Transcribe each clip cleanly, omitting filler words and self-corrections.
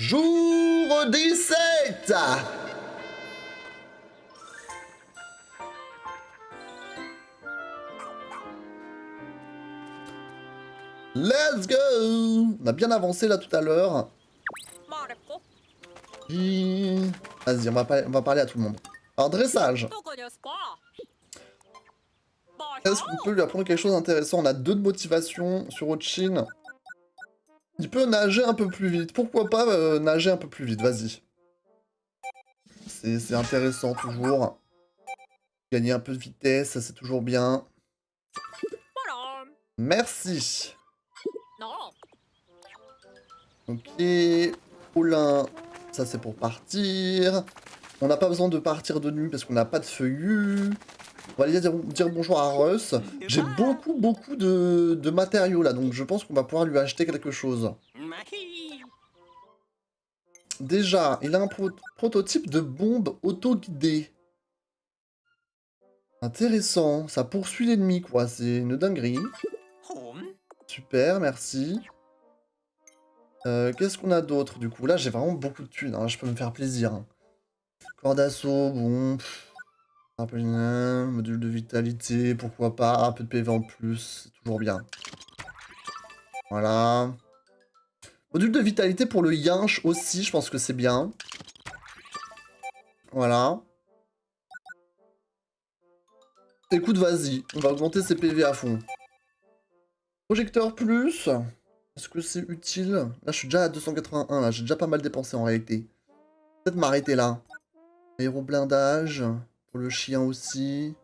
Jour 17. Let's go. On a bien avancé là tout à l'heure. Vas-y, on va parler à tout le monde. Alors, dressage. Est-ce qu'on peut lui apprendre quelque chose d'intéressant? On a 2 de motivation sur Ochin. Il peut nager un peu plus vite. Pourquoi pas nager un peu plus vite? Vas-y. C'est intéressant toujours. Gagner un peu de vitesse, c'est toujours bien. Merci. Ok. Poulain, ça c'est pour partir. On n'a pas besoin de partir de nuit parce qu'on n'a pas de feuillus. On va aller dire bonjour à Russ. J'ai beaucoup de matériaux là, donc je pense qu'on va pouvoir lui acheter quelque chose. Déjà, il a un prototype de bombe auto-guidée. Intéressant, ça poursuit l'ennemi quoi, c'est une dinguerie. Super, merci. Qu'est-ce qu'on a d'autre du coup? Là j'ai vraiment beaucoup de thunes, hein. Je peux me faire plaisir. Hein. Corps d'assaut, bon... module de vitalité, pourquoi pas, un peu de PV en plus, c'est toujours bien. Voilà. Module de vitalité pour le yinche aussi, je pense que c'est bien. Voilà. Écoute, vas-y, on va augmenter ses PV à fond. Projecteur plus, est-ce que c'est utile? Là, je suis déjà à 281, là, j'ai déjà pas mal dépensé en réalité. Peut-être m'arrêter là. Aéroblindage, pour le chien aussi.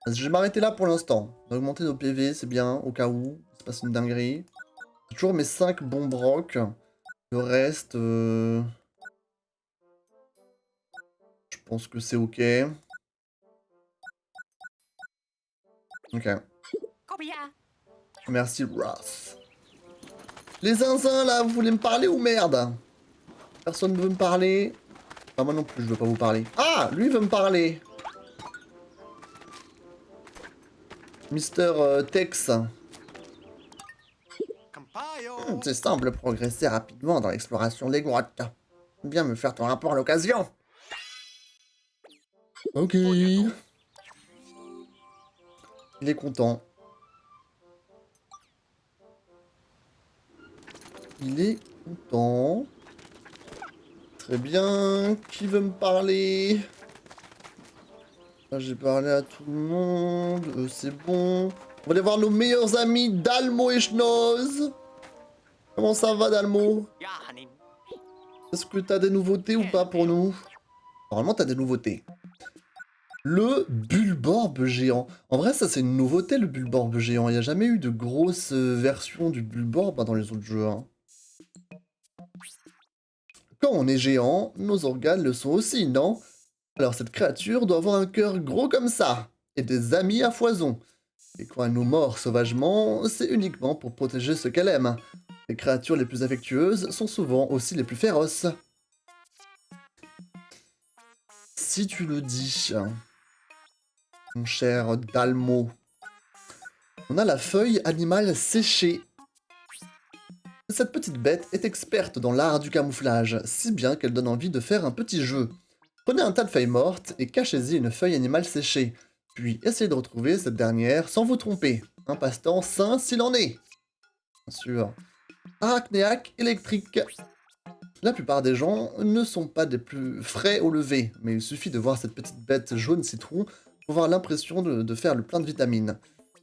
Je vais m'arrêter là pour l'instant. On va augmenter nos PV, c'est bien, au cas où. C'est pas une dinguerie. J'ai toujours mes 5 bombes rock. Le reste... Je pense que c'est ok. Ok. Merci, Ross. Les zinzins, là, vous voulez me parler ou merde? Personne ne veut me parler. Ah, moi non plus, je veux pas vous parler. Ah, lui veut me parler. Mister Tex. Tu sembles progresser rapidement dans l'exploration des grottes. Bien me faire ton rapport à l'occasion. Ok. Il est content. Il est content. Très bien. Qui veut me parler? Là, j'ai parlé à tout le monde. C'est bon. On va aller voir nos meilleurs amis Dalmo et Schnoz. Comment ça va, Dalmo? Est-ce que t'as des nouveautés ou pas pour nous? Normalement, t'as des nouveautés. Le Bulborbe géant. En vrai, ça, c'est une nouveauté, le Bulborbe géant. Il n'y a jamais eu de grosse version du Bulborbe dans les autres jeux. Hein. Quand on est géant, nos organes le sont aussi, non? Alors, cette créature doit avoir un cœur gros comme ça. Et des amis à foison. Et quand elle nous mord sauvagement, c'est uniquement pour protéger ce qu'elle aime. Les créatures les plus affectueuses sont souvent aussi les plus féroces. Si tu le dis, mon cher Dalmo. On a la feuille animale séchée. Cette petite bête est experte dans l'art du camouflage, si bien qu'elle donne envie de faire un petit jeu. Prenez un tas de feuilles mortes et cachez-y une feuille animale séchée. Puis essayez de retrouver cette dernière sans vous tromper. Un passe-temps sain s'il en est. Bien sûr. Arachnéaque électrique. La plupart des gens ne sont pas des plus frais au lever, mais il suffit de voir cette petite bête jaune citron pour avoir l'impression de faire le plein de vitamines.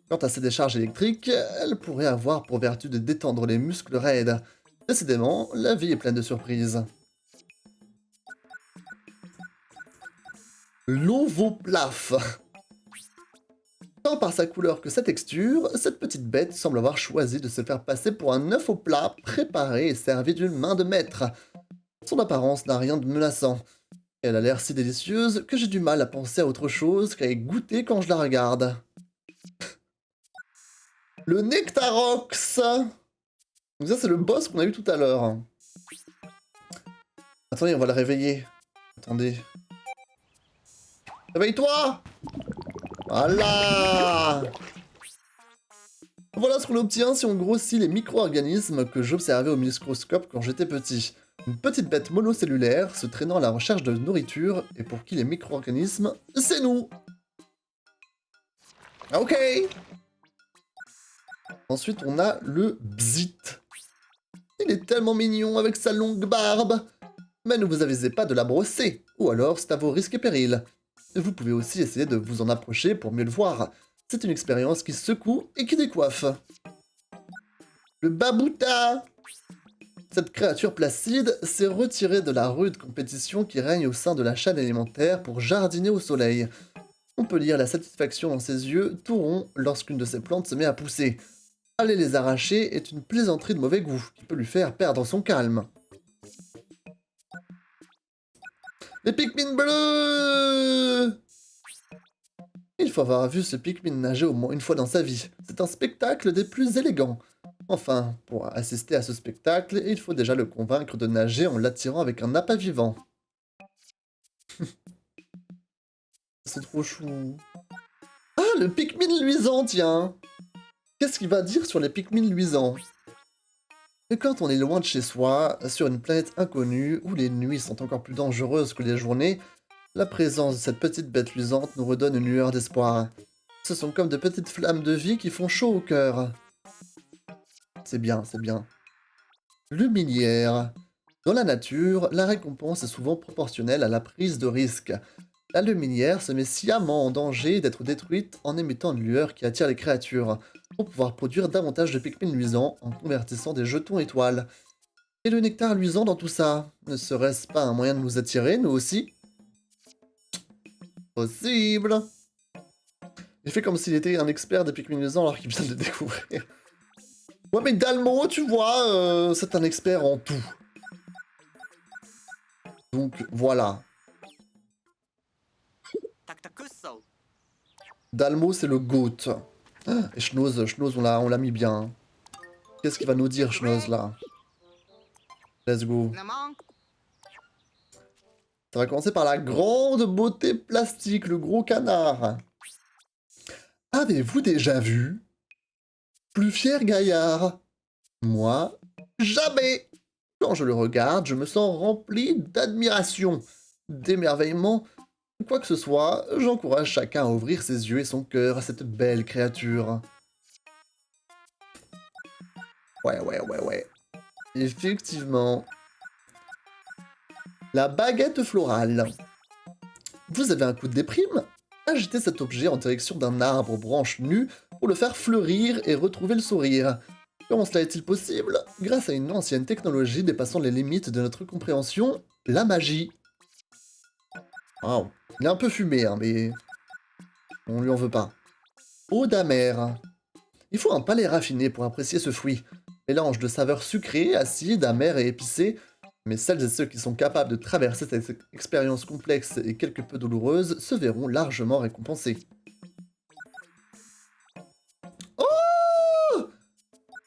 Quant à ses décharges électriques, elle pourrait avoir pour vertu de détendre les muscles raides. Décidément, la vie est pleine de surprises. L'ovoplaf. Tant par sa couleur que sa texture, cette petite bête semble avoir choisi de se faire passer pour un œuf au plat préparé et servi d'une main de maître. Son apparence n'a rien de menaçant. Elle a l'air si délicieuse que j'ai du mal à penser à autre chose qu'à y goûter quand je la regarde. Le Nectarox. Donc ça c'est le boss qu'on a eu tout à l'heure. Attendez, on va le réveiller. Attendez. Réveille-toi! Voilà! Voilà ce qu'on obtient si on grossit les micro-organismes que j'observais au microscope quand j'étais petit. Une petite bête monocellulaire se traînant à la recherche de nourriture et pour qui les micro-organismes, c'est nous. Ok. Ensuite, on a le Bzit. Il est tellement mignon avec sa longue barbe. Mais ne vous avisez pas de la brosser, ou alors c'est à vos risques et périls. Vous pouvez aussi essayer de vous en approcher pour mieux le voir. C'est une expérience qui secoue et qui décoiffe. Le Babouta. Cette créature placide s'est retirée de la rude compétition qui règne au sein de la chaîne alimentaire pour jardiner au soleil. On peut lire la satisfaction dans ses yeux, tout ronds, lorsqu'une de ses plantes se met à pousser. Aller les arracher est une plaisanterie de mauvais goût, qui peut lui faire perdre son calme. Les Pikmin bleus! Il faut avoir vu ce Pikmin nager au moins une fois dans sa vie. C'est un spectacle des plus élégants. Enfin, pour assister à ce spectacle, il faut déjà le convaincre de nager en l'attirant avec un appât vivant. C'est trop chou. Ah, le Pikmin luisant, tiens! Qu'est-ce qu'il va dire sur les Pikmin luisants? Et quand on est loin de chez soi, sur une planète inconnue, où les nuits sont encore plus dangereuses que les journées, la présence de cette petite bête luisante nous redonne une lueur d'espoir. Ce sont comme de petites flammes de vie qui font chaud au cœur. C'est bien, c'est bien. Luminaire. Dans la nature, la récompense est souvent proportionnelle à la prise de risque. La luminaire se met sciemment en danger d'être détruite en émettant une lueur qui attire les créatures, pour pouvoir produire davantage de Pikmin luisants en convertissant des jetons étoiles. Et le nectar luisant dans tout ça, ne serait-ce pas un moyen de nous attirer, nous aussi? Possible. Il fait comme s'il était un expert des Pikmin luisants alors qu'il vient de découvrir. Ouais mais Dalmo, tu vois, c'est un expert en tout. Donc voilà. Dalmo c'est le GOAT. Ah, et Schnoz, on l'a mis bien. Qu'est-ce qu'il va nous dire Schnoz là? Let's go. Ça va commencer par la grande beauté plastique, le gros canard. Avez-vous déjà vu? Plus fier gaillard. Moi, jamais. Quand je le regarde, je me sens rempli d'admiration, d'émerveillement. Quoi que ce soit, j'encourage chacun à ouvrir ses yeux et son cœur à cette belle créature. Ouais. Effectivement. La baguette florale. Vous avez un coup de déprime? Agitez cet objet en direction d'un arbre aux branches nues pour le faire fleurir et retrouver le sourire. Comment cela est-il possible? Grâce à une ancienne technologie dépassant les limites de notre compréhension, la magie. Wow. Il est un peu fumé, hein, mais on lui en veut pas. Eau d'amère. Il faut un palais raffiné pour apprécier ce fruit. Mélange de saveurs sucrées, acides, amères et épicées. Mais celles et ceux qui sont capables de traverser cette expérience complexe et quelque peu douloureuse se verront largement récompensés. Oh!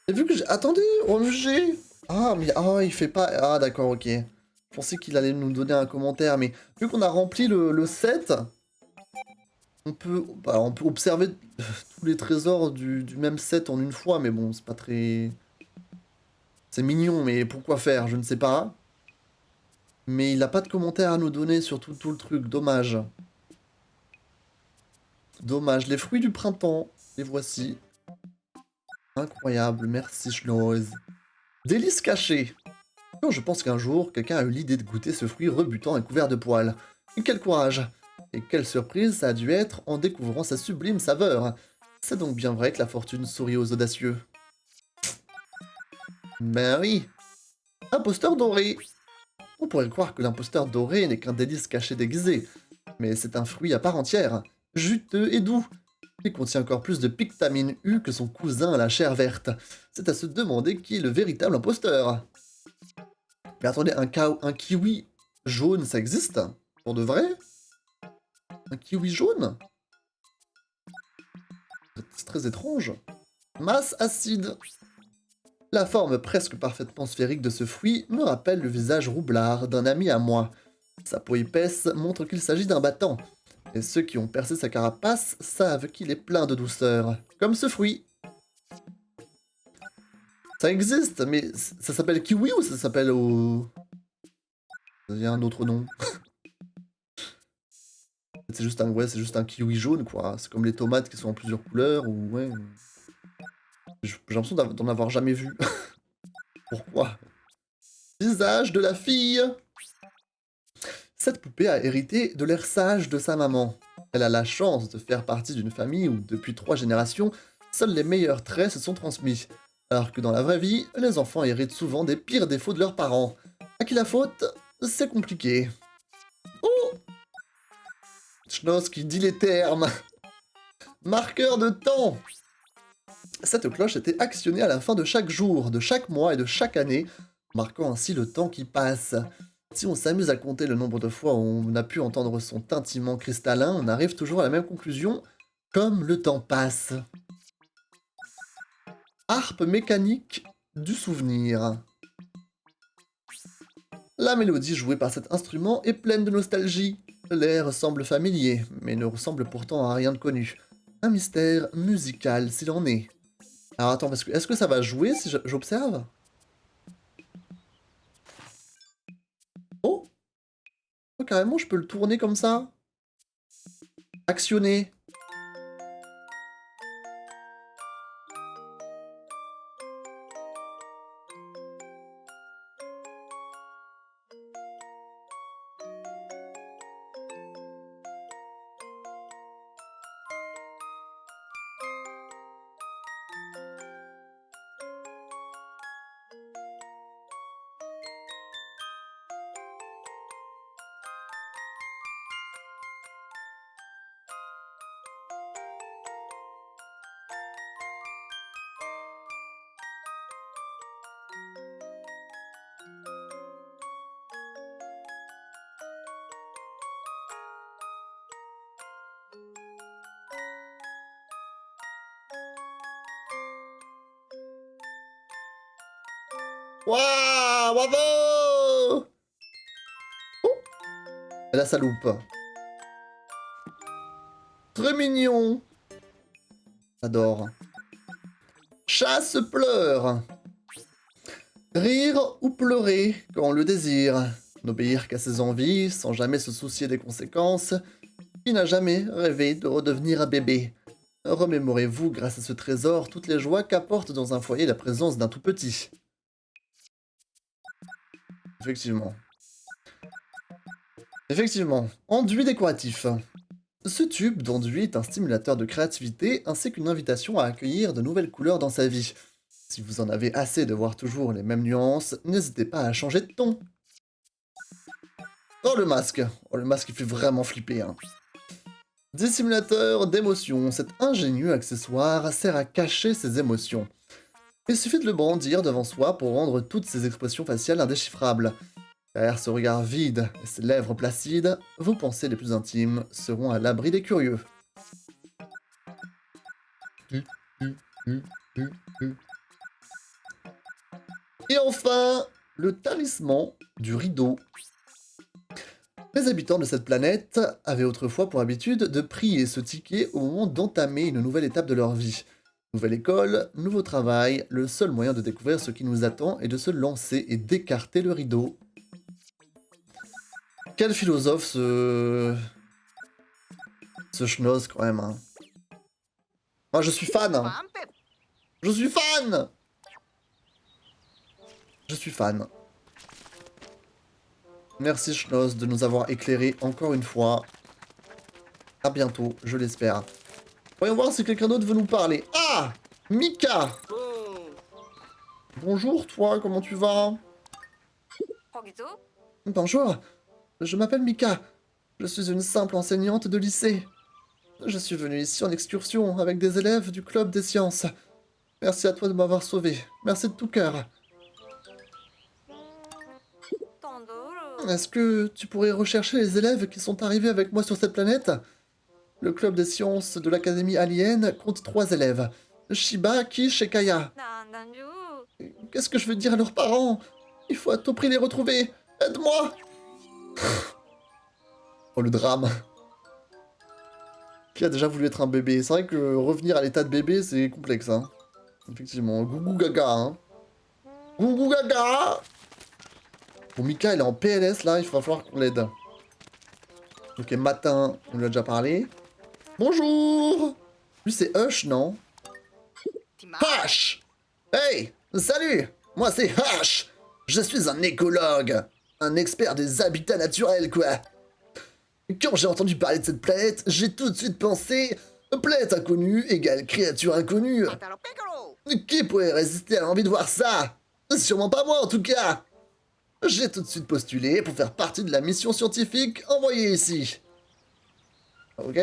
Et vu que j'ai... Attendez, OMG! Ah, mais il fait pas... Ah, d'accord, ok. Je pensais qu'il allait nous donner un commentaire, mais vu qu'on a rempli le set, on peut observer tous les trésors du même set en une fois, mais bon, c'est pas très... C'est mignon, mais pourquoi faire? Je ne sais pas. Mais il n'a pas de commentaire à nous donner sur tout le truc, dommage. Dommage, les fruits du printemps, les voici. Incroyable, merci Schnoz. Délice caché. Quand je pense qu'un jour, quelqu'un a eu l'idée de goûter ce fruit rebutant et couvert de poils. Et quel courage! Et quelle surprise ça a dû être en découvrant sa sublime saveur. C'est donc bien vrai que la fortune sourit aux audacieux. Ben oui. Imposteur doré. On pourrait croire que l'imposteur doré n'est qu'un délice caché déguisé. Mais c'est un fruit à part entière, juteux et doux. Il contient encore plus de pictamine U que son cousin à la chair verte. C'est à se demander qui est le véritable imposteur. Mais attendez, un kiwi jaune, ça existe? Pour de vrai? Un kiwi jaune? C'est très étrange. Masse acide. La forme presque parfaitement sphérique de ce fruit me rappelle le visage roublard d'un ami à moi. Sa peau épaisse montre qu'il s'agit d'un battant. Et ceux qui ont percé sa carapace savent qu'il est plein de douceur. Comme ce fruit. Ça existe, mais ça s'appelle kiwi ou ça s'appelle au... Il y a un autre nom. C'est juste un, ouais, c'est juste un kiwi jaune, quoi. C'est comme les tomates qui sont en plusieurs couleurs, ou ouais. J'ai l'impression d'en avoir jamais vu. Pourquoi? Visage de la fille. Cette poupée a hérité de l'air sage de sa maman. Elle a la chance de faire partie d'une famille où, depuis 3 générations, seuls les meilleurs traits se sont transmis. Alors que dans la vraie vie, les enfants héritent souvent des pires défauts de leurs parents. À qui la faute? C'est compliqué. Oh! Schnoss qui dit les termes. Marqueur de temps. Cette cloche était actionnée à la fin de chaque jour, de chaque mois et de chaque année, marquant ainsi le temps qui passe. Si on s'amuse à compter le nombre de fois où on a pu entendre son tintement cristallin, on arrive toujours à la même conclusion, comme le temps passe. Harpe mécanique du souvenir. La mélodie jouée par cet instrument est pleine de nostalgie. L'air semble familier, mais ne ressemble pourtant à rien de connu. Un mystère musical s'il en est. Alors attends, parce que est-ce que ça va jouer si j'observe? Oh! Oh, carrément, je peux le tourner comme ça? Actionner. Waouh, bravo! Oh, elle a sa loupe. Très mignon. J'adore. Chasse pleure. Rire ou pleurer quand on le désire. N'obéir qu'à ses envies sans jamais se soucier des conséquences. Qui n'a jamais rêvé de redevenir un bébé? Remémorez-vous grâce à ce trésor toutes les joies qu'apporte dans un foyer la présence d'un tout petit. Effectivement. Effectivement. Enduit décoratif. Ce tube d'enduit est un stimulateur de créativité ainsi qu'une invitation à accueillir de nouvelles couleurs dans sa vie. Si vous en avez assez de voir toujours les mêmes nuances, n'hésitez pas à changer de ton. Oh le masque! Oh le masque il fait vraiment flipper hein. Dissimulateur d'émotions. Cet ingénieux accessoire sert à cacher ses émotions. Il suffit de le brandir devant soi pour rendre toutes ses expressions faciales indéchiffrables. Derrière ce regard vide et ses lèvres placides, vos pensées les plus intimes seront à l'abri des curieux. Et enfin, le talisman du rideau. Les habitants de cette planète avaient autrefois pour habitude de prier ce ticket au moment d'entamer une nouvelle étape de leur vie. Nouvelle école, nouveau travail, le seul moyen de découvrir ce qui nous attend est de se lancer et d'écarter le rideau. Quel philosophe ce schnoz quand même. Hein. Moi je suis fan. Hein. Je suis fan. Je suis fan. Merci Schnoz de nous avoir éclairé encore une fois. À bientôt, je l'espère. Voyons voir si quelqu'un d'autre veut nous parler. Ah! Mika! Bonjour toi, comment tu vas? Bonjour, je m'appelle Mika. Je suis une simple enseignante de lycée. Je suis venue ici en excursion avec des élèves du club des sciences. Merci à toi de m'avoir sauvé. Merci de tout cœur. Est-ce que tu pourrais rechercher les élèves qui sont arrivés avec moi sur cette planète? Le club des sciences de l'Académie Alien compte 3 élèves. Shiba, Kish et Kaya. Qu'est-ce que je veux dire à leurs parents? Il faut à tout prix les retrouver. Aide-moi! Oh le drame. Qui a déjà voulu être un bébé? C'est vrai que revenir à l'état de bébé, c'est complexe. Hein. Effectivement, gougou gaga. Hein. Gougou gaga. Bon, Mika, il est en PLS, là, il va falloir qu'on l'aide. Ok, matin, on lui a déjà parlé. Bonjour. Lui, c'est Hush, non? Hush. Hey, salut. Moi, c'est Hush. Je suis un écologue. Un expert des habitats naturels, quoi. Quand j'ai entendu parler de cette planète, j'ai tout de suite pensé... Planète inconnue égale créature inconnue. Qui pourrait résister à l'envie de voir ça? Sûrement pas moi, en tout cas. J'ai tout de suite postulé pour faire partie de la mission scientifique envoyée ici. Ok.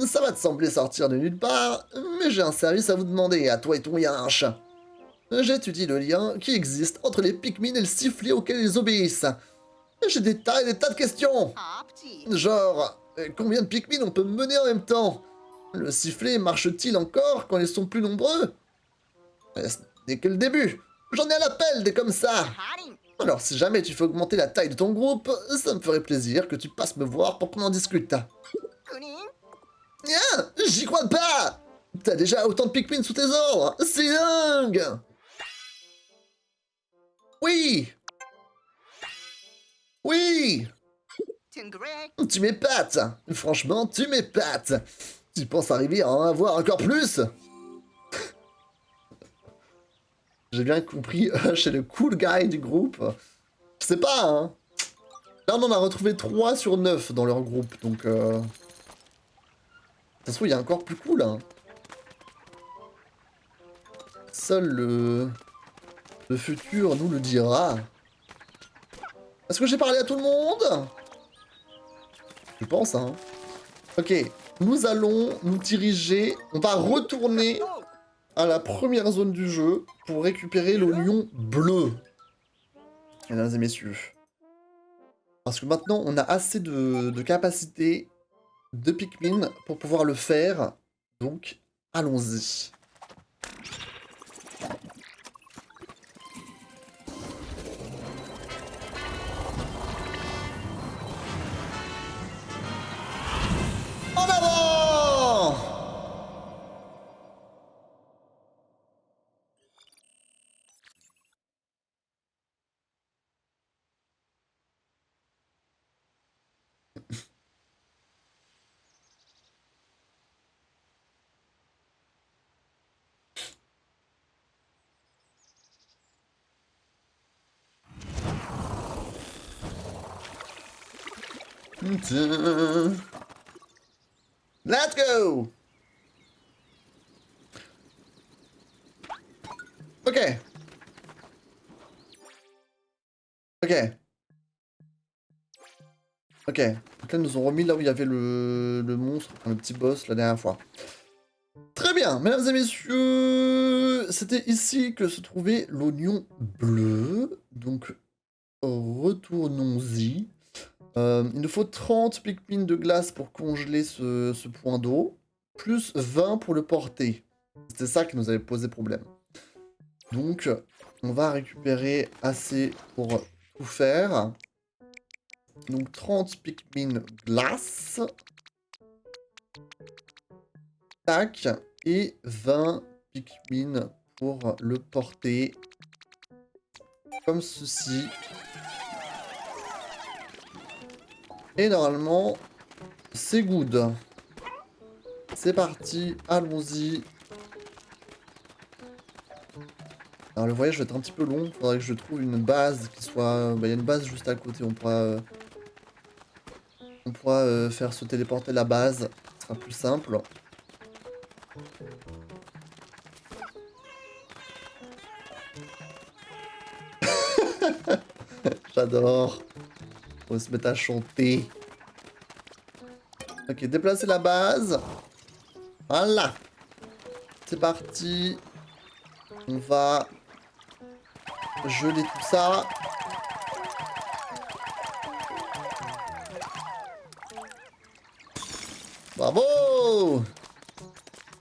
Ça va te sembler sortir de nulle part, mais j'ai un service à vous demander, à toi et ton yinche. J'étudie le lien qui existe entre les Pikmin et le sifflet auquel ils obéissent. J'ai des tas et des tas de questions. Genre, combien de Pikmin on peut mener en même temps? Le sifflet marche-t-il encore quand ils sont plus nombreux? Ce n'est que le début. J'en ai à l'appel des comme ça. Alors si jamais tu fais augmenter la taille de ton groupe, ça me ferait plaisir que tu passes me voir pour qu'on en discute. J'y crois pas. T'as déjà autant de Pikmin sous tes ordres. C'est dingue. Oui. Oui. Tu m'épates. Franchement, tu m'épates. Tu penses arriver à en avoir encore plus? J'ai bien compris, Hush est le cool guy du groupe. Je sais pas, hein. Là, on en a retrouvé 3 sur 9 dans leur groupe, donc... De toute façon, il y a encore plus cool, hein. Seul le futur nous le dira. Est-ce que j'ai parlé à tout le monde? Je pense, hein. Ok, nous allons nous diriger... On va retourner à la première zone du jeu pour récupérer l'oignon bleu. Mesdames et messieurs. Parce que maintenant, on a assez de capacité de Pikmin pour pouvoir le faire. Donc, allons-y. En avant! Let's go! Ok. Ok. Ok. Donc là, ils nous ont remis là où il y avait le monstre, enfin, le petit boss la dernière fois. Très bien, mesdames et messieurs, c'était ici que se trouvait l'oignon bleu. Donc, retournons-y. Il nous faut 30 Pikmin de glace pour congeler ce point d'eau, plus 20 pour le porter. C'était ça qui nous avait posé problème. Donc, on va récupérer assez pour tout faire. Donc, 30 Pikmin glace. Tac. Et 20 Pikmin pour le porter. Comme ceci. Et normalement, c'est good. C'est parti, allons-y. Alors le voyage va être un petit peu long, il faudrait que je trouve une base qui soit... Bah, il y a une base juste à côté, on pourra faire se téléporter la base, ce sera plus simple. J'adore. On va se mettre à chanter. Ok, déplacer la base. Voilà. C'est parti. On va geler tout ça. Bravo!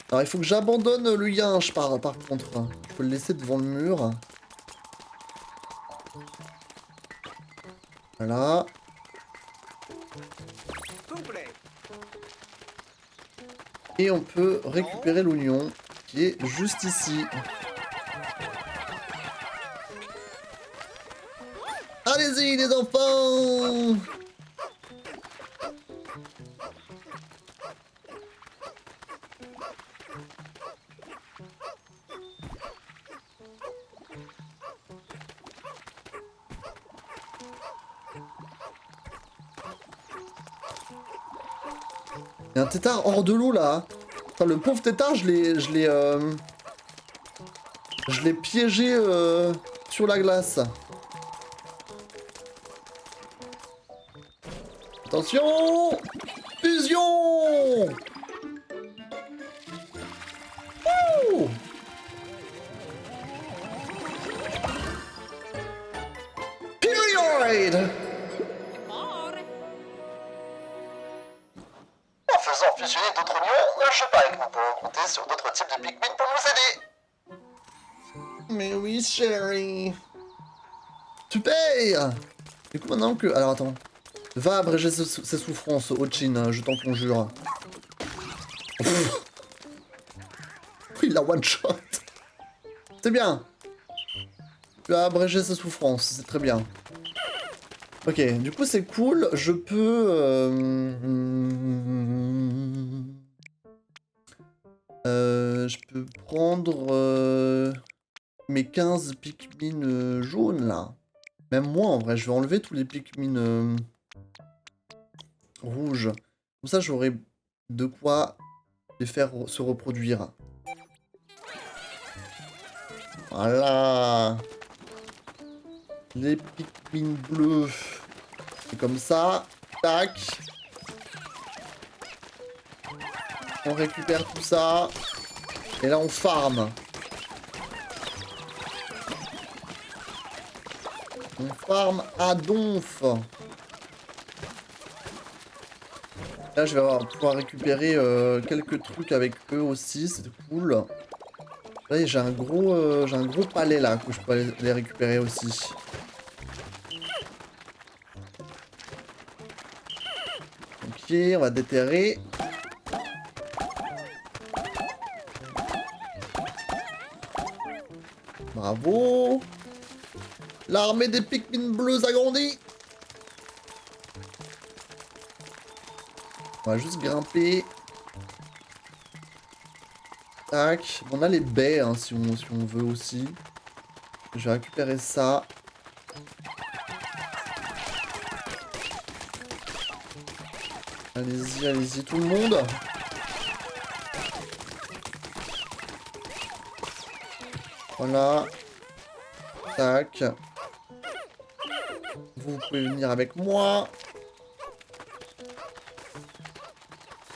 Alors il faut que j'abandonne le yinche par contre. Je peux le laisser devant le mur. Voilà. Et on peut récupérer l'oignon qui est juste ici. Allez-y les enfants! Il y a un tétard hors de l'eau là. Enfin, le pauvre tétard, je l'ai piégé sur la glace. Attention! Fusion! Ouh! Period! En faisant fusionner d'autres lions, je parie que nous pouvons compter sur d'autres types de Pikmin pour nous aider. Mais oui, chérie. Tu payes! Du coup, maintenant que... Alors, attends. Va abréger ses souffrances, Ochin, je t'en conjure. Il la one-shot. C'est bien. Tu as abrégé ses souffrances, c'est très bien. Ok, du coup, c'est cool. Je peux... je peux prendre mes 15 Pikmin jaunes, là. Même moi, en vrai, je vais enlever tous les Pikmin rouges. Comme ça, j'aurai de quoi les faire se reproduire. Voilà. Les Pikmin bleus. C'est comme ça. Tac. On récupère tout ça. Et là, on farm. On farm à donf. Là, je vais pouvoir récupérer quelques trucs avec eux aussi. C'est cool. Là, j'ai un gros palais là que je peux aller les récupérer aussi. Ok, on va déterrer. Bravo. L'armée des Pikmin bleus agrandie. On va juste grimper. Tac. On a les baies hein, si on veut aussi. Je vais récupérer ça. Allez-y, allez-y tout le monde. Voilà. Tac. Vous pouvez venir avec moi.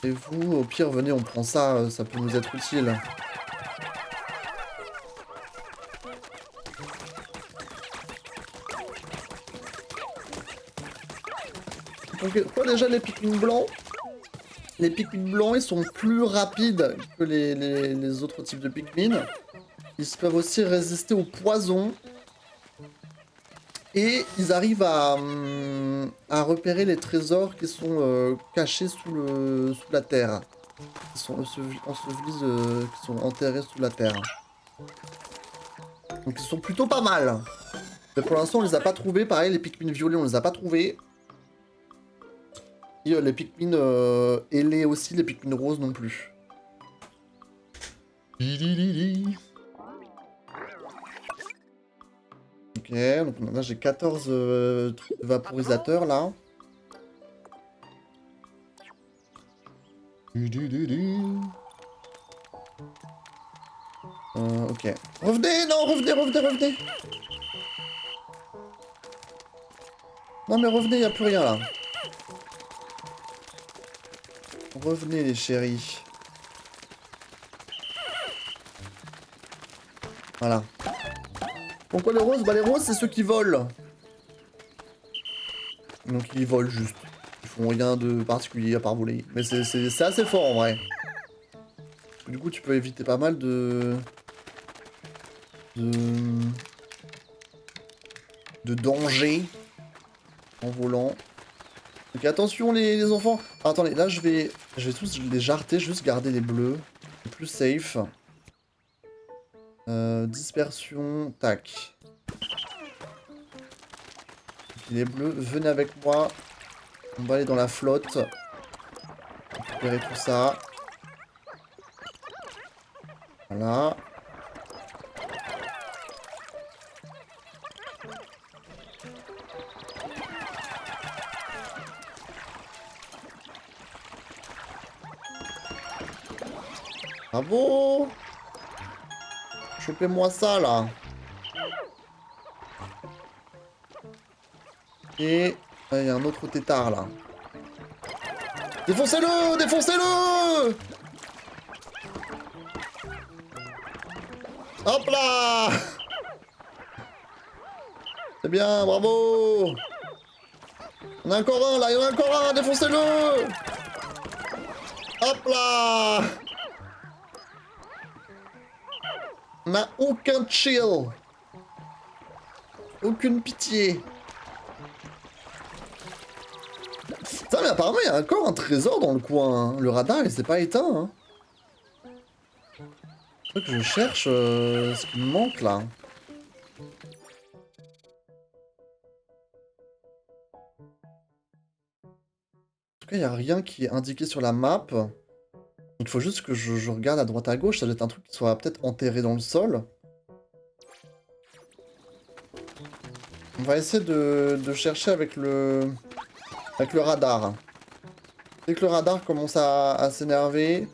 Et vous, au pire, venez, on prend ça, ça peut nous être utile. Donc, quoi déjà les Pikmin blancs? Les Pikmin blancs, ils sont plus rapides que les autres types de Pikmin. Ils peuvent aussi résister au poison. Et ils arrivent à repérer les trésors qui sont cachés sous la terre. Qui sont ensevelis, qui sont enterrés sous la terre. Donc ils sont plutôt pas mal. Mais pour l'instant on les a pas trouvés. Pareil les Pikmin violets on les a pas trouvés. Et les Pikmin ailés aussi, les Pikmin roses non plus. Ok, donc là j'ai 14 trucs de vaporisateurs là. Ok. Revenez, non, revenez. Non mais revenez, y a plus rien là. Revenez les chéris. Voilà. Pourquoi les roses? Bah les roses c'est ceux qui volent. Donc ils volent juste. Ils font rien de particulier à part voler. Mais c'est assez fort en vrai. Du coup tu peux éviter pas mal de dangers en volant. Donc attention les enfants. Ah, attendez, là je vais tous les jarter, juste garder les bleus. C'est plus safe. Dispersion, tac. Il est bleu. Venez avec moi. On va aller dans la flotte. Récupérer tout ça. Voilà. Bravo! Chopez-moi ça, là. Et... il y a un autre tétard, là. Défoncez-le! Défoncez-le! Hop là! C'est bien, bravo! Il y en a encore un, là. Il y en a encore un. Défoncez-le! Hop là! On n'a aucun chill. Aucune pitié. Putain, mais apparemment, il y a encore un trésor dans le coin. Hein. Le radar, il s'est pas éteint. Hein. Faut que je cherche ce qui me manque, là. En tout cas, il n'y a rien qui est indiqué sur la map. Il faut juste que je regarde à droite à gauche. Ça doit être un truc qui soit peut-être enterré dans le sol. On va essayer de chercher avec le radar. Dès que le radar commence à s'énerver,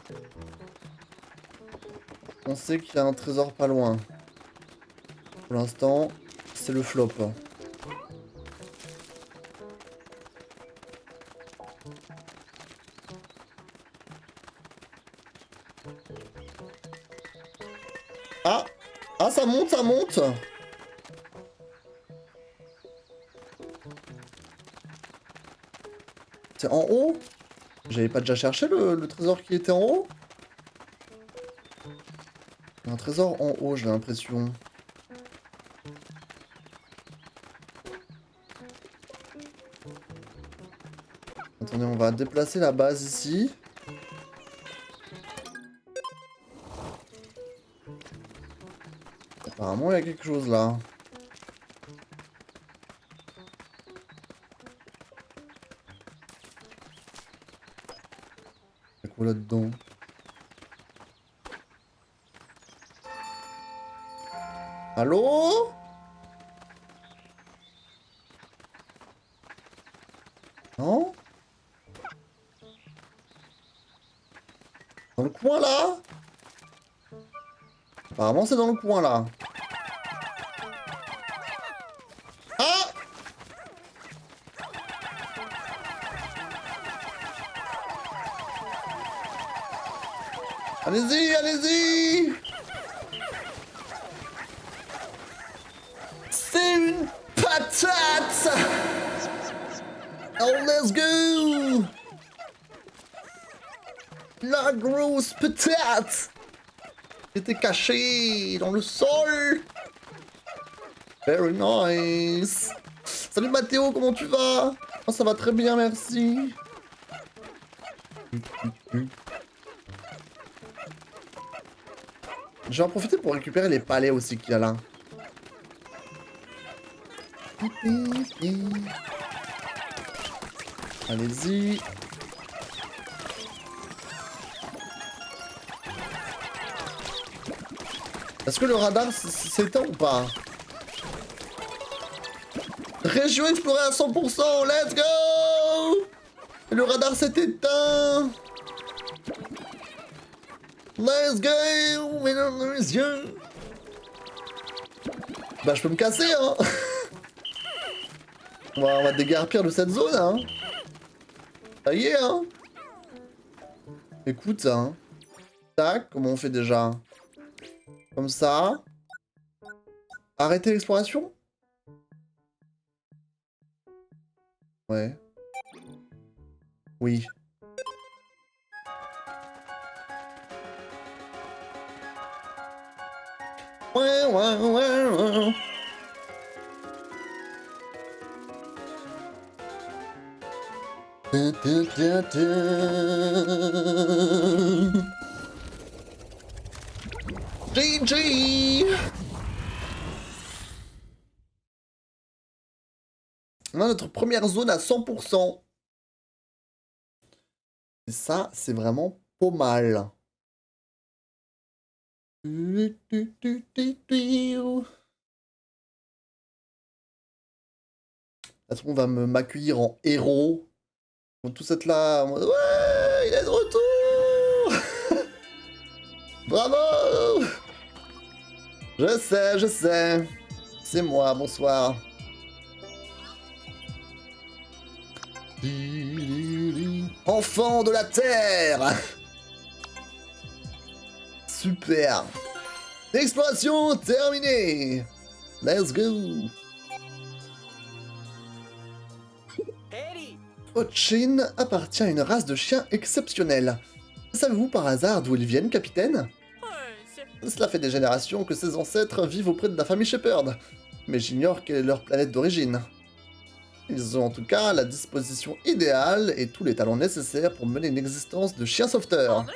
on sait qu'il y a un trésor pas loin. Pour l'instant, c'est le flop. Ah! Ah, ça monte, ça monte! C'est en haut? J'avais pas déjà cherché le trésor qui était en haut? Il y a un trésor en haut, j'ai l'impression. Attendez, on va déplacer la base ici. Apparemment, il y a quelque chose là. Il y a quoi là-dedans? Allô? Non? Dans le coin là? Apparemment c'est dans le coin là. Ah! Allez-y, allez-y! C'est une patate! Oh, let's go! La grosse patate! Était cachée dans le sol! Very nice! Salut Mathéo, comment tu vas? Oh, ça va très bien, merci. Je vais en profiter pour récupérer les palais aussi qu'il y a là. Allez-y. Est-ce que le radar s'éteint ou pas? Région explorée à 100%, let's go! Et le radar s'est éteint. Let's go, mesdames et messieurs. Bah je peux me casser hein. on va déguerpir de cette zone hein. Ça y est hein. Écoute hein. Tac, comment on fait déjà? Comme ça. Arrêter l'exploration? Ouais. Oui. Ouais, ouais, ouais, ouais. GG! On a notre première zone à 100%. Et ça, c'est vraiment pas mal. Est-ce qu'on va m'accueillir en héros? Ils vont tous être là en mode ouais, il est de retour. Bravo. Je sais, je sais. C'est moi, bonsoir. Enfant de la Terre. Super. Exploration terminée. Let's go. Ochin appartient à une race de chiens exceptionnelle. Savez-vous par hasard d'où ils viennent, capitaine? Cela fait des générations que ses ancêtres vivent auprès de la famille Shepherd, mais j'ignore quelle est leur planète d'origine. Ils ont en tout cas la disposition idéale et tous les talents nécessaires pour mener une existence de chiens sauveteurs.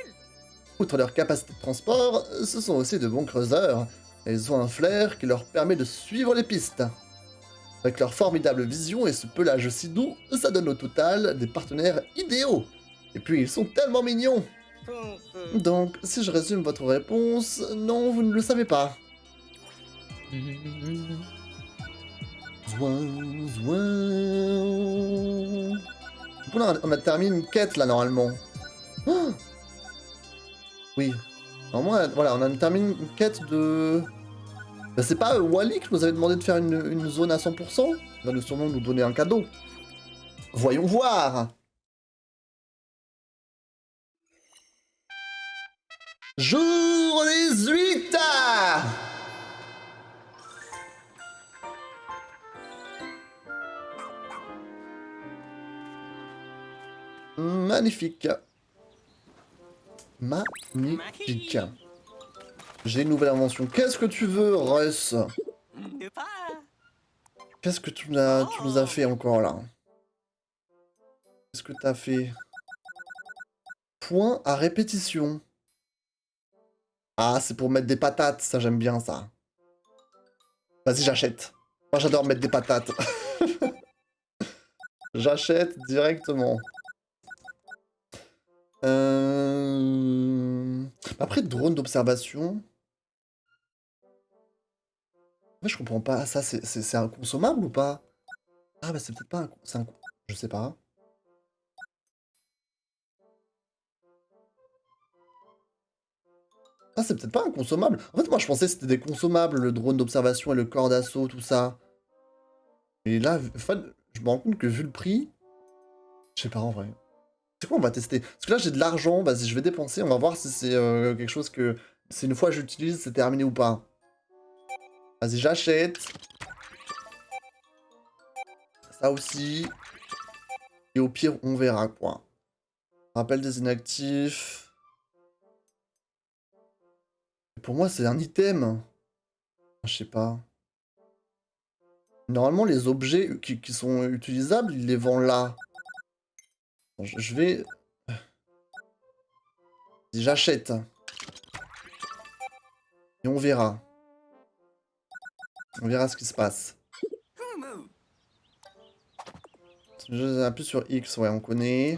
Outre leur capacité de transport, ce sont aussi de bons creuseurs, et ils ont un flair qui leur permet de suivre les pistes. Avec leur formidable vision et ce pelage si doux, ça donne au total des partenaires idéaux. Et puis ils sont tellement mignons. Donc, si je résume votre réponse, non, vous ne le savez pas. On a terminé une quête là normalement. Oh oui. Normalement, voilà, on a terminé une quête de... Bah, c'est pas Wally qui nous avait demandé de faire une zone à 100%? Il va sûrement nous donner un cadeau. Voyons voir. Jour 18. Magnifique. Magnifique. J'ai une nouvelle invention. Qu'est-ce que tu veux, Russ? Qu'est-ce que tu nous as fait encore là? Qu'est-ce que t'as fait? Point à répétition. Ah, c'est pour mettre des patates, ça j'aime bien ça. Vas-y, j'achète. Moi j'adore mettre des patates. J'achète directement. Après, drone d'observation. Ouais, je comprends pas. Ça, c'est un consommable ou pas? Ah, bah c'est peut-être pas un... Je sais pas. Ah, c'est peut-être pas un consommable. En fait, moi, je pensais que c'était des consommables, le drone d'observation et le corps d'assaut, tout ça. Et là, en fait, je me rends compte que vu le prix... Je sais pas, en vrai. C'est quoi, on va tester? Parce que là, j'ai de l'argent, vas-y, je vais dépenser, on va voir si c'est quelque chose que... Si une fois j'utilise, c'est terminé ou pas. Vas-y, j'achète. Ça aussi. Et au pire, on verra, quoi. Rappel des inactifs. Pour moi, c'est un item. Je sais pas. Normalement, les objets qui sont utilisables, ils les vendent là. Bon, je vais... J'achète. Et on verra. On verra ce qui se passe. Je appuie sur X, ouais, on connaît.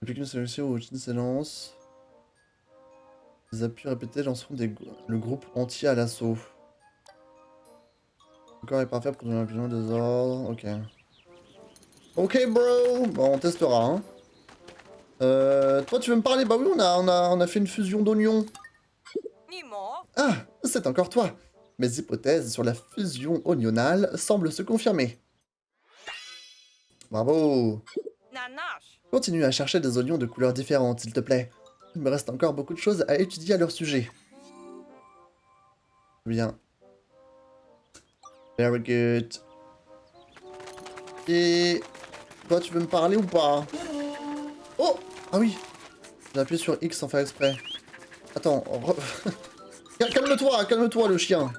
Depuis qu'une solution ou une séance. Les appuis répétés lanceront le groupe entier à l'assaut. Le corps est parfait pour donner un bilan des ordres. Ok. Ok, bro. Bon, on testera. Hein. Toi, tu veux me parler? Bah oui, on a fait une fusion d'oignons. Ah, c'est encore toi. Mes hypothèses sur la fusion oignonale semblent se confirmer. Bravo. Continue à chercher des oignons de couleurs différentes, s'il te plaît. Il me reste encore beaucoup de choses à étudier à leur sujet. Bien. Very good. Et... Toi, tu veux me parler ou pas? Oh! Ah oui! J'ai appuyé sur X sans faire exprès. Attends, calme-toi le chien.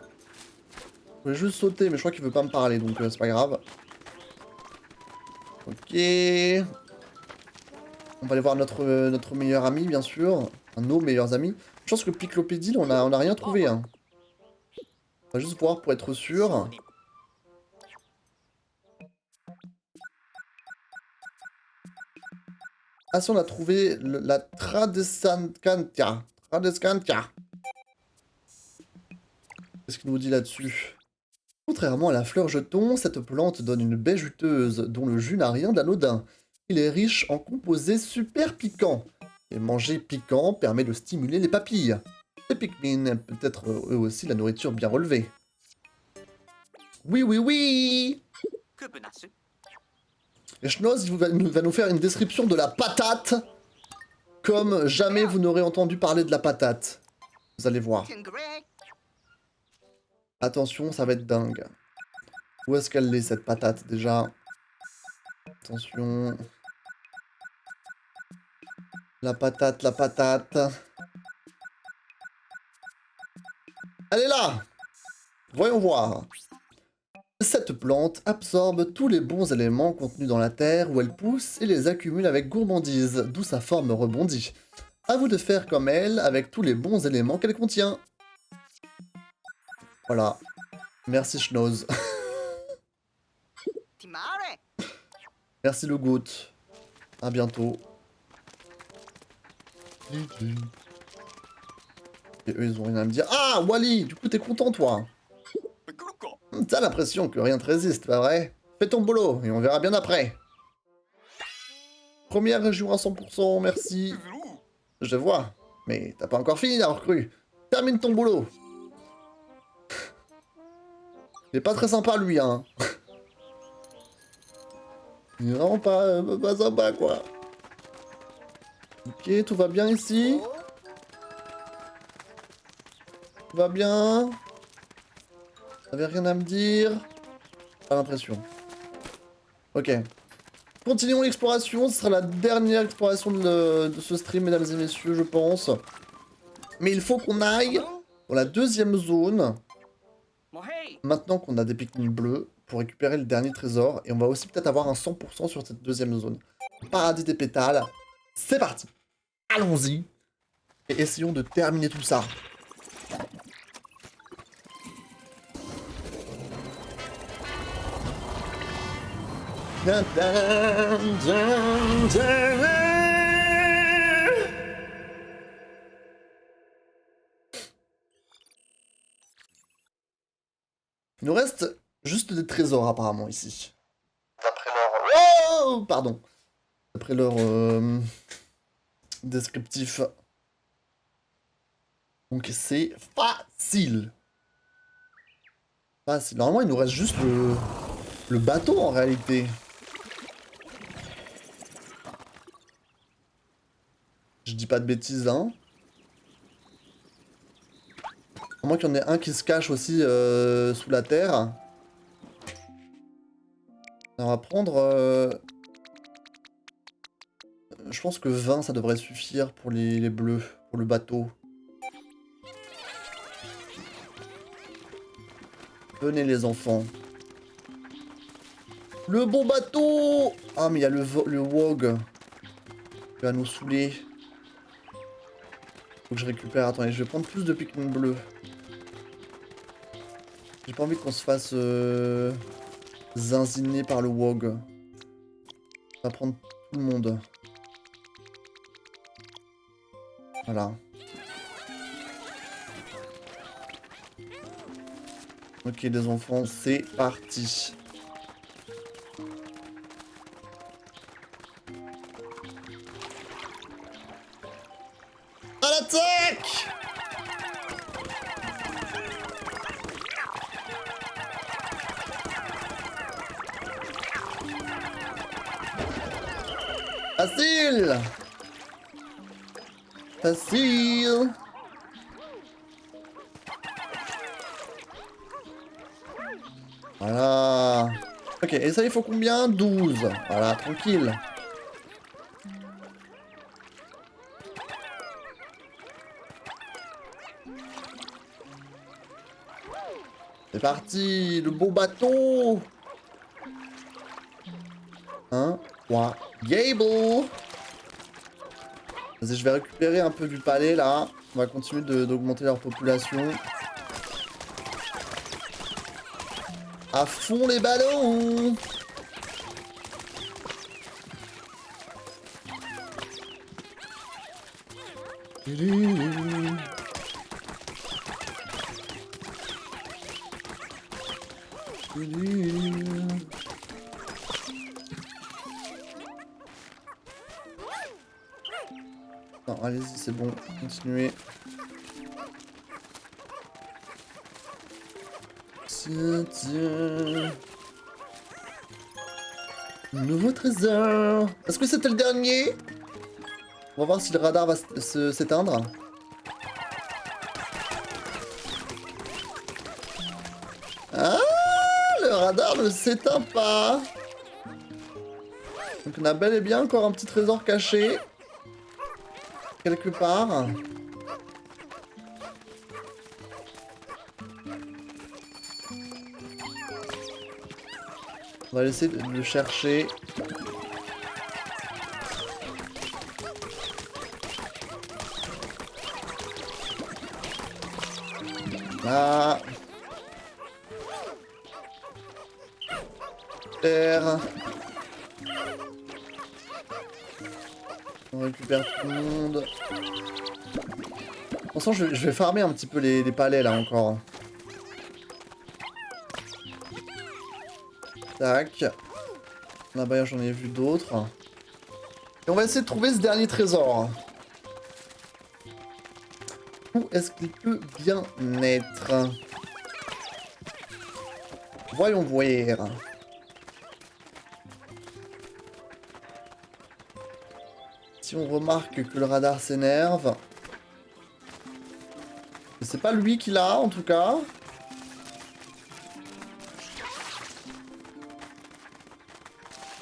Je voulais juste sauter, mais je crois qu'il veut pas me parler, donc c'est pas grave. Ok. On va aller voir notre meilleur ami, bien sûr. Enfin, nos meilleurs amis. Je pense que Piclopédile, on a rien trouvé. Hein. On va juste voir pour être sûr. Ah si, on a trouvé la Tradescantia. Tradescantia. Qu'est-ce qu'il nous dit là-dessus? Contrairement à la fleur jeton, cette plante donne une baie juteuse dont le jus n'a rien d'anodin. Il est riche en composés super piquants. Et manger piquant permet de stimuler les papilles. Les Pikmin, peut-être eux aussi la nourriture bien relevée. Oui, oui, oui! Et Schnoz va nous faire une description de la patate, comme jamais vous n'aurez entendu parler de la patate. Vous allez voir. Attention, ça va être dingue. Où est-ce qu'elle est, cette patate, déjà? Attention. La patate, la patate. Elle est là! Voyons voir. Cette plante absorbe tous les bons éléments contenus dans la terre où elle pousse et les accumule avec gourmandise, d'où sa forme rebondie. À vous de faire comme elle avec tous les bons éléments qu'elle contient. Voilà. Merci Schnoz. Merci le goût. À bientôt. Et eux, ils ont rien à me dire. Ah, Wally, du coup, t'es content, toi? T'as l'impression que rien te résiste, pas vrai? Fais ton boulot, et on verra bien après. Première région à 100%, merci. Je vois, mais t'as pas encore fini d'avoir cru. Termine ton boulot. Il est pas très sympa, lui, hein. Il est vraiment pas sympa, quoi. Ok, tout va bien ici? Tout va bien? T'avais rien à me dire? Pas l'impression. Ok. Continuons l'exploration, ce sera la dernière exploration de ce stream, mesdames et messieurs, je pense. Mais il faut qu'on aille dans la deuxième zone. Maintenant qu'on a des Pikmin bleus, pour récupérer le dernier trésor. Et on va aussi peut-être avoir un 100% sur cette deuxième zone. Paradis des pétales. C'est parti. Allons-y. Et essayons de terminer tout ça. Il nous reste juste des trésors apparemment ici. D'après leur... Oh, pardon. D'après leur descriptif. Donc c'est facile. Facile. Normalement il nous reste juste le bateau en réalité. Je dis pas de bêtises, hein. À moins qu'il y en ait un qui se cache aussi sous la terre. On va prendre... je pense que 20, ça devrait suffire pour les bleus, pour le bateau. Venez les enfants. Le bon bateau! Ah mais il y a le Wog. Il va nous saouler. Faut que je récupère. Attendez, je vais prendre plus de Pikmin bleus. J'ai pas envie qu'on se fasse zinziner par le Wog. On va prendre tout le monde. Voilà. Ok les enfants, c'est parti. À l'attaque! Facile! Facile! Voilà. Ok, et ça il faut combien? 12. Voilà, tranquille. C'est parti, le beau bateau. 1, 3, Gable. Vas-y, je vais récupérer un peu du palais là. On va continuer d'augmenter leur population. À fond les ballons. Non, allez-y, c'est bon, continuez. Tiens, tiens. Nouveau trésor. Est-ce que c'était le dernier? On va voir si le radar va s'éteindre. Ah, le radar ne s'éteint pas. Donc on a bel et bien encore un petit trésor caché. Quelque part. On va essayer de le chercher. Ah. Terre. On récupère tout le monde. Pour l'instant, je vais farmer un petit peu les palais là encore. Tac. Là-bas, j'en ai vu d'autres. Et on va essayer de trouver ce dernier trésor. Où est-ce qu'il peut bien être? Voyons voir. Si on remarque que le radar s'énerve... C'est pas lui qui l'a, en tout cas.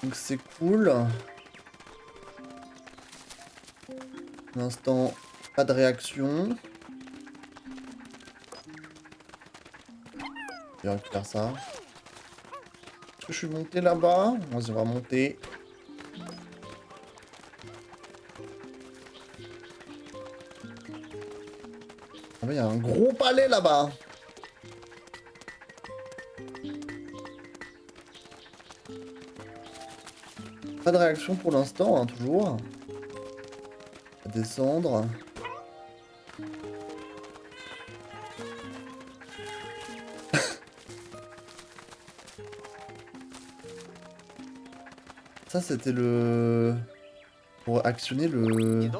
Donc c'est cool. Pour l'instant, pas de réaction. Je vais récupérer ça. Est-ce que je suis monté là-bas? Vas-y, on va monter. Ah il y a un gros palais là-bas. Pas de réaction pour l'instant, hein, toujours. On va descendre. Ça, c'était le... Pour actionner le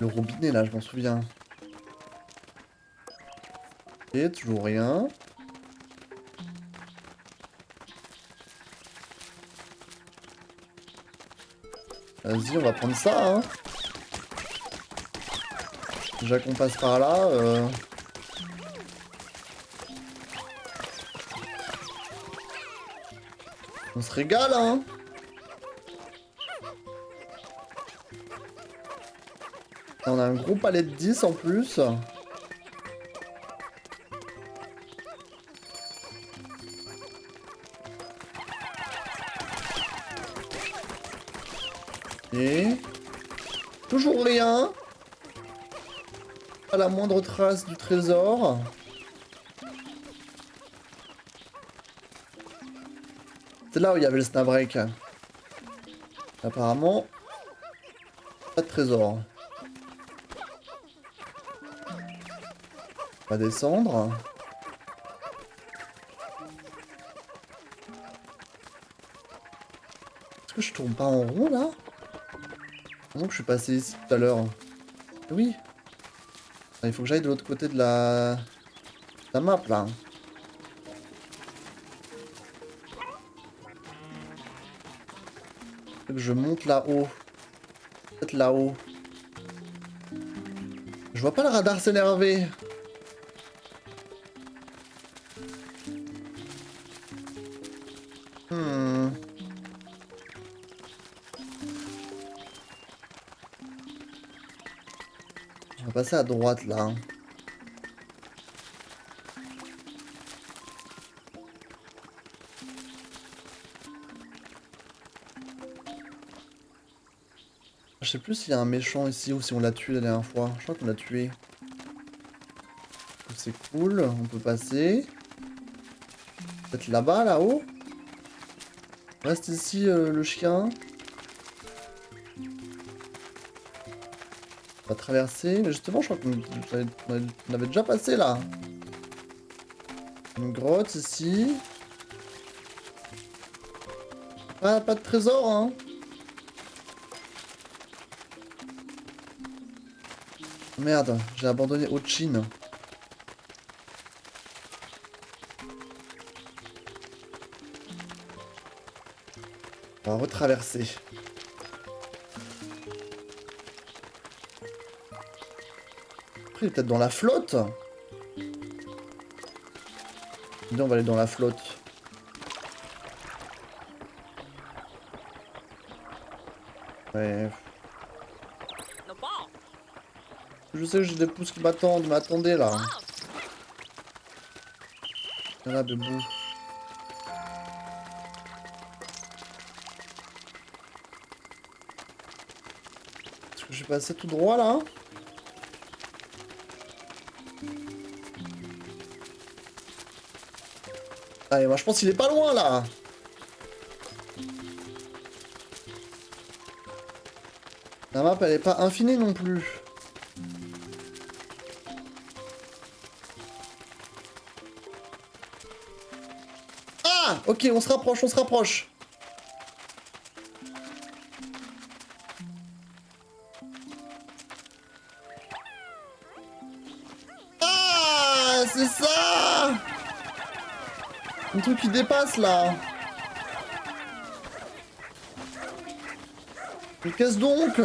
robinet, là, je m'en souviens. Et toujours rien. Vas-y, on va prendre ça, hein. Déjà qu'on passe par là, on se régale, hein. On a un gros palais de 10 en plus. Et... toujours rien. Pas la moindre trace du trésor. C'est là où il y avait le snap-break. Apparemment, pas de trésor. On va descendre. Est-ce que je tourne pas en rond là? Non, que je suis passé ici tout à l'heure. Oui. Il faut que j'aille de l'autre côté de la map là. Faut que je monte là-haut. Peut-être là-haut. Je vois pas le radar s'énerver. On va passer à droite là. Je sais plus s'il y a un méchant ici ou si on l'a tué la dernière fois. Je crois qu'on l'a tué. C'est cool, on peut passer. Peut-être là-bas, là-haut. Reste ici le chien. On va traverser, mais justement, je crois qu'on avait déjà passé là. Une grotte ici. Ah, pas de trésor, hein. Merde, j'ai abandonné Ochin. On va retraverser. Après, il est peut-être dans la flotte. Dis, on va aller dans la flotte. Ouais. Je sais que j'ai des pouces qui m'attendent, mais attendez là. Viens là, bébou. Est-ce que je suis passé tout droit là? Allez, moi je pense qu'il est pas loin là. La map elle est pas infinie non plus. Ah, ok, on se rapproche, on se rapproche. Ah, c'est ça. Un truc qui dépasse là. Mais qu'est-ce donc?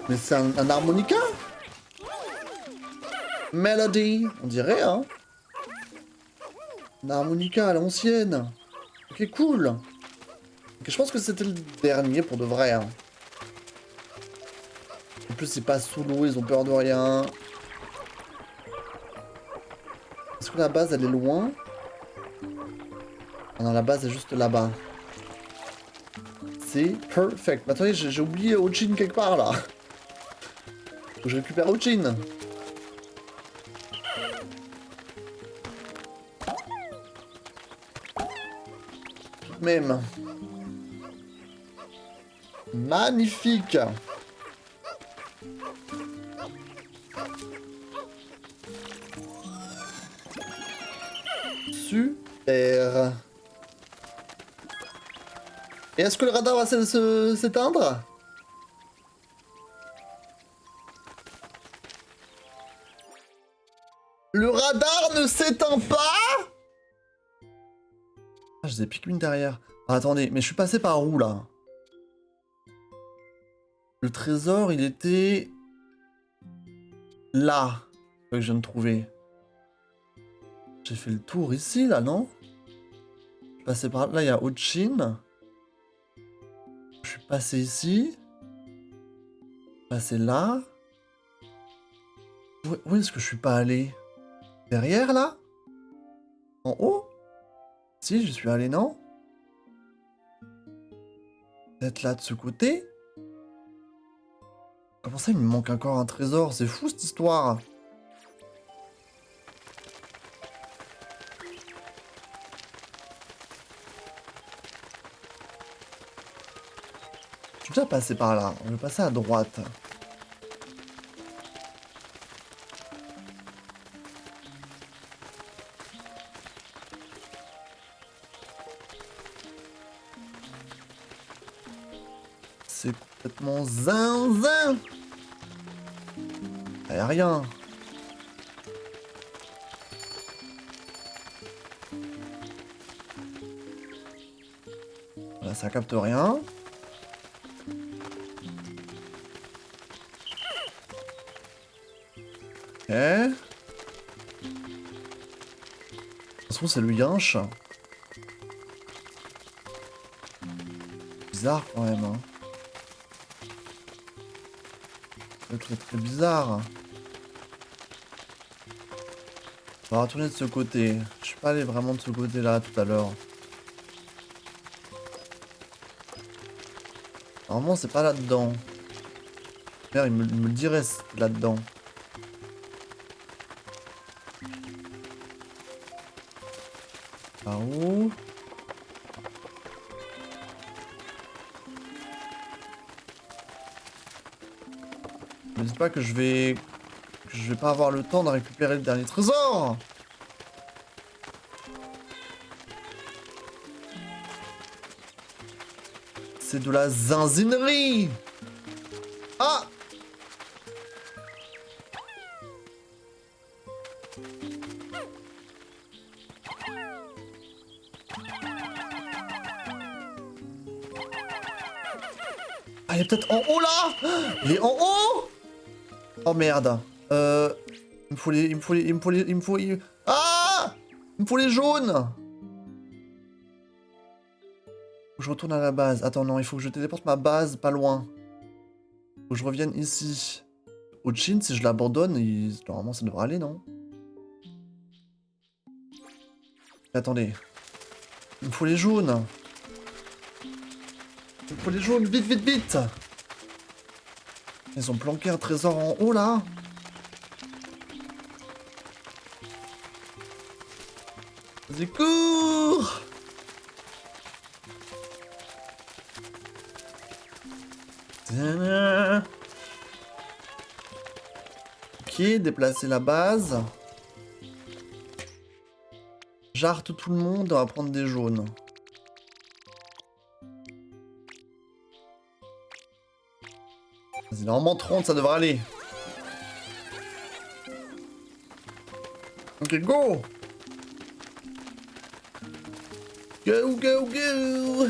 Mais c'est un harmonica? Melody, on dirait, hein? Un harmonica à l'ancienne. Ok, cool. Ok, je pense que c'était le dernier pour de vrai, hein. En plus, c'est pas sous l'eau, ils ont peur de rien. Est-ce que la base, elle est loin? Ah non, la base est juste là-bas. C'est perfect. Mais attendez, j'ai oublié Ochin quelque part, là. Faut que je récupère Ochin. Même. Magnifique. Super. Et est-ce que le radar va s'éteindre? Le radar ne s'éteint pas? Ah, j'ai des Pikmin derrière. Ah, attendez, mais je suis passé par où, là? Le trésor, il était... là. Que je viens de trouver. J'ai fait le tour ici, là, non? Je suis passé par là, il y a Ochin. Je suis passé ici. Passé là. Où est-ce que je suis pas allé? Derrière, là? En haut? Si, je suis allé, non? Peut-être là, de ce côté? Comment ça, il me manque encore un trésor? C'est fou, cette histoire. Je suis déjà passé par là. On va passer à droite. C'est complètement zinzin. Y a rien. Là, ça capte rien. Ok. De toute façon, c'est le yinche. Bizarre quand même. Hein. C'est très très bizarre. On va retourner de ce côté. Je suis pas allé vraiment de ce côté-là tout à l'heure. Normalement, c'est pas là-dedans. D'ailleurs, il me le dirait là-dedans. Par où? Me dites pas que je vais pas avoir le temps de récupérer le dernier trésor. C'est de la zinzinerie. Ah! Ah, il est peut-être en haut là! Il est en haut! Oh merde. Il me faut les. Ah! Il me faut les jaunes! Faut que je retourne à la base. Attends, non, il faut que je téléporte ma base pas loin. Faut que je revienne ici. Ochin, si je l'abandonne, normalement ça devrait aller, non? Attendez. Il me faut les jaunes. Il me faut les jaunes, vite, vite, vite! Ils ont planqué un trésor en haut là. Vas-y, cours! Ok, déplacer la base. Jarte tout le monde, on va prendre des jaunes. Vas-y, normalement 30, ça devrait aller. Ok, go! Go, go, go!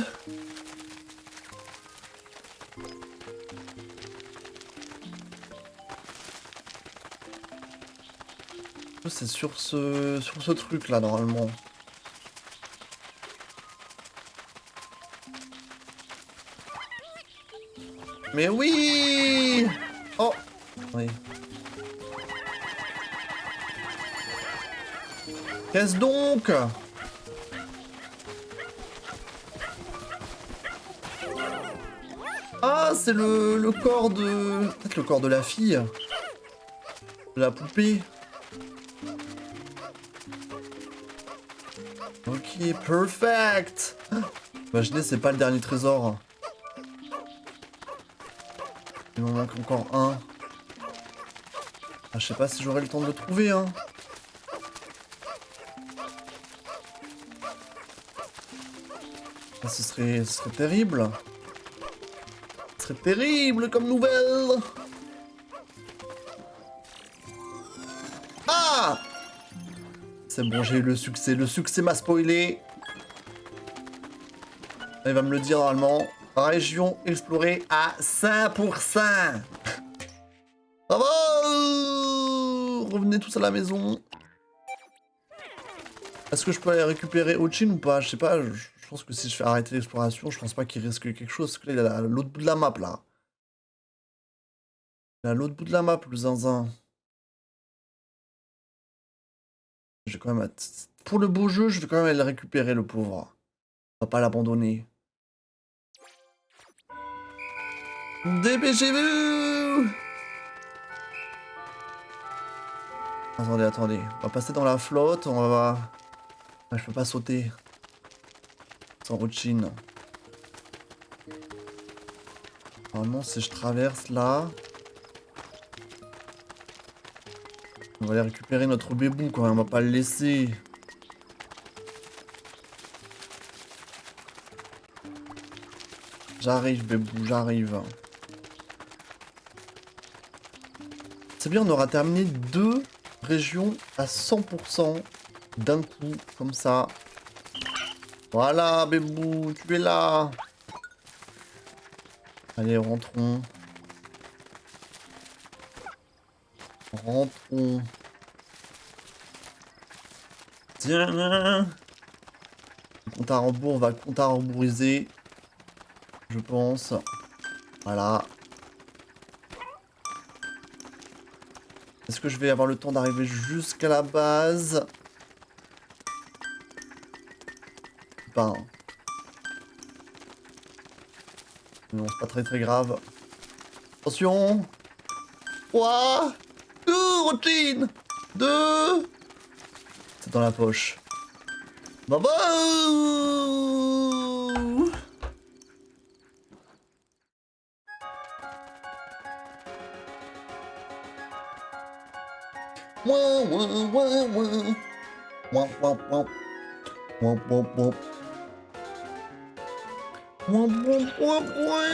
C'est sur ce truc là normalement. Mais oui! Oh! Oui. Qu'est-ce donc? Ah, c'est le corps de... Peut-être le corps de la fille. De la poupée. Ok, perfect! Imaginez, c'est pas le dernier trésor. Il m'en manque encore un. Ah, je sais pas si j'aurai le temps de le trouver, hein. Ah, ce serait terrible. Ce serait terrible comme nouvelle. Ah! C'est bon, j'ai eu le succès. Le succès m'a spoilé. Il va me le dire normalement. Région explorée à 100%. Bravo! Revenez tous à la maison. Est-ce que je peux aller récupérer Ochin ou pas? Je sais pas. Je pense que si je fais arrêter l'exploration, je pense pas qu'il risque quelque chose. Parce que là, il a l'autre bout de la map, là. Il a l'autre bout de la map, le zinzin. Je vais quand même... Pour le beau jeu, je vais quand même aller le récupérer, le pauvre. On va pas l'abandonner. Dépêchez-vous! Attendez, attendez. On va passer dans la flotte, on va... Ah, je peux pas sauter. Sans Ochin. Normalement, si je traverse là... On va aller récupérer notre bébou quand même, on va pas le laisser. J'arrive, bébou, j'arrive. C'est bien, on aura terminé 2 régions à 100% d'un coup, comme ça. Voilà, bébou, tu es là. Allez, rentrons. Rentrons. Tiens. Le compte à rebours va compte à rebouriser. Je pense. Voilà. Est-ce que je vais avoir le temps d'arriver jusqu'à la base? Ben. Non, c'est pas très très grave. Attention! 3, 2, routine 2. C'est dans la poche. Bye bye. Ouin, ouin, ouin. Ouin, ouin, ouin. Ouin, ouin, ouin, ouin.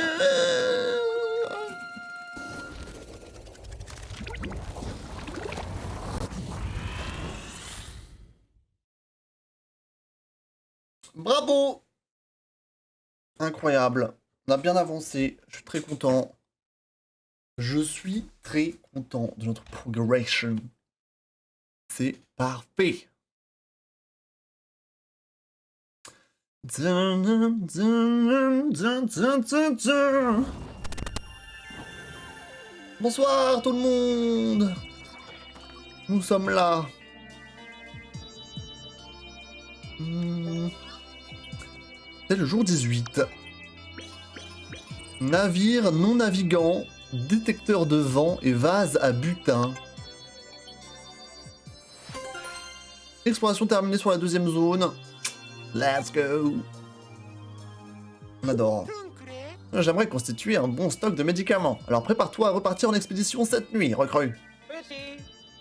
Bravo! Incroyable. On a bien avancé. Je suis très content. Je suis très content de notre progression. C'est parfait. Bonsoir tout le monde. Nous sommes là. C'est le jour 18. Navire non navigant, détecteur de vent et vase à butin. Exploration terminée sur la deuxième zone. Let's go. On adore. J'aimerais constituer un bon stock de médicaments. Alors prépare-toi à repartir en expédition cette nuit, recrue.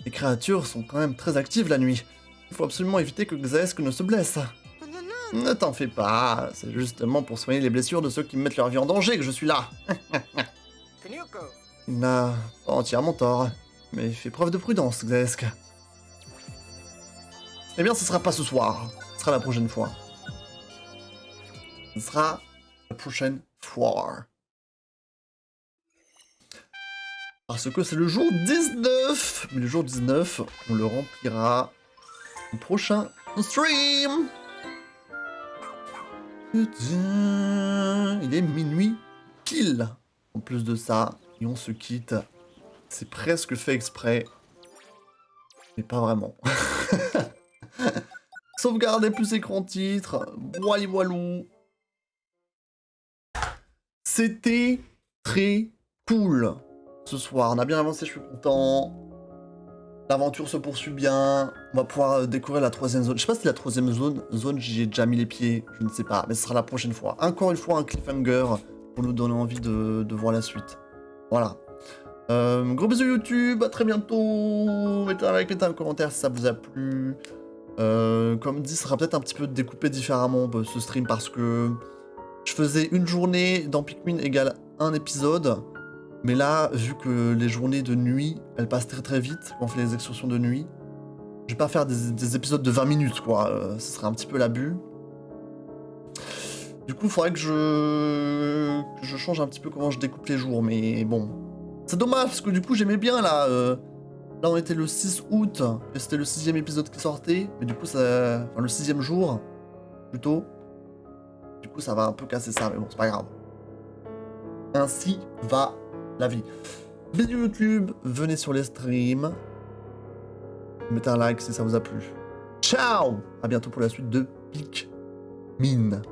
Les créatures sont quand même très actives la nuit. Il faut absolument éviter que Xaesk ne se blesse. Ne t'en fais pas, c'est justement pour soigner les blessures de ceux qui mettent leur vie en danger que je suis là. Il n'a pas entièrement tort, mais fais preuve de prudence, Xaesk. Eh bien, ce sera pas ce soir, ce sera la prochaine fois. Ce sera la prochaine fois. Parce que c'est le jour 19. Mais le jour 19, on le remplira au prochain stream. Il est minuit pile. En plus de ça, et on se quitte. C'est presque fait exprès. Mais pas vraiment. Sauvegarder plus écran titre. Wally Walou. C'était très cool ce soir. On a bien avancé, je suis content. L'aventure se poursuit bien. On va pouvoir découvrir la troisième zone. Je sais pas si la troisième zone j'y ai déjà mis les pieds. Je ne sais pas. Mais ce sera la prochaine fois. Encore une fois, un cliffhanger pour nous donner envie de voir la suite. Voilà. Gros bisous YouTube. À très bientôt. Mettez un like, mettez un commentaire si ça vous a plu. Comme dit, ce sera peut-être un petit peu découpé différemment ce stream parce que je faisais une journée dans Pikmin égale un épisode. Mais là, vu que les journées de nuit, elles passent très très vite quand on fait les excursions de nuit, je vais pas faire des épisodes de 20 minutes, quoi. Ce serait un petit peu l'abus. Du coup, il faudrait que je change un petit peu comment je découpe les jours, mais bon. C'est dommage, parce que du coup, j'aimais bien, là. Là, on était le 6 août, et c'était le 6e épisode qui sortait, mais du coup, ça... Enfin, le 6e jour, plutôt. Du coup, ça va un peu casser ça, mais bon, c'est pas grave. Ainsi va la vie. Bisous YouTube, venez sur les streams. Mettez un like si ça vous a plu. Ciao! À bientôt pour la suite de Pikmin.